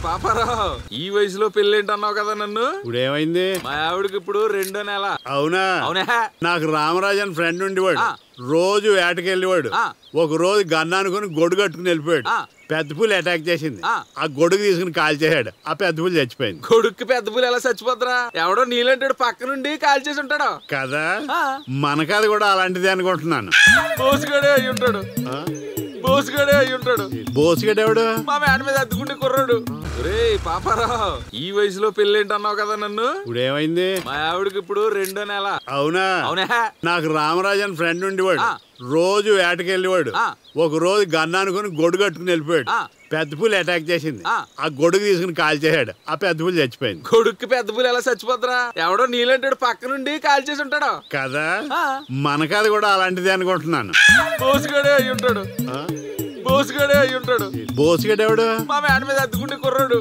పాపారావు, ఈ వయసులో పెళ్ళేంటన్నావు కదా నన్ను. ఇప్పుడు ఏమైంది? మా ఆవిడకి ఇప్పుడు 2వ నెల. అవునా? అవునా? నాకు రామరాజు అని ఫ్రెండ్ ఉండేవాడు. రోజు వేటకెళ్ళేవాడు. ఒక రోజు గన్న అనుకుని గొడుగు కట్టుకుని వెళ్ళిపోయాడు. పెద్ద పులి అటాక్ చేసింది. ఆ గొడుగు తీసుకుని కాల్చేసాడు. ఆ పెద్ద పులి చచ్చిపోయింది. కొడుక్కి పెద్ద పులి ఎలా చచ్చిపోతారా? ఎవడో నీలంటాడు పక్క నుండి కాల్చేసి ఉంటాడు కదా. మన కథ కూడా అలాంటిది అనుకుంటున్నాను. బోసుగాడే అయి ఉంటాడు. బోసుగాడే అయి ఉంటాడు. బోసుగాడు ఎవడు? మా మేడ మీద అద్దుకుంటే కుర్రాడు. పాపారావు, ఈ వయసులో పెళ్ళేంటన్నావు కదా నన్ను. ఇప్పుడు ఏమైంది? మా ఆవిడకి ఇప్పుడు 2వ నెల. అవునా? అవునా? నాకు రామరాజు అని ఫ్రెండ్ ఉండేవాడు. రోజు వేటకెళ్ళేవాడు. ఒక రోజు గన్న అనుకుని గొడుగు కట్టుకుని వెళ్ళిపోయాడు. పెద్ద పులి అటాక్ చేసింది. ఆ గొడుగు తీసుకుని కాల్చేసాడు. ఆ పెద్ద పులి చచ్చిపోయింది. కొడుక్కి పెద్ద పులి ఎలా చచ్చిపోతారా? ఎవడో నీలంటాడు పక్క నుండి కాల్చేసి ఉంటాడు కదా. మన కథ కూడా అలాంటిది అనుకుంటున్నాను. బోసుగాడే అయి ఉంటాడు. బోసుగాడే అయి ఉంటాడు. బోసుగాడు ఎవడు? మా మేడ మీద అద్దుకుంటే కుర్రాడు.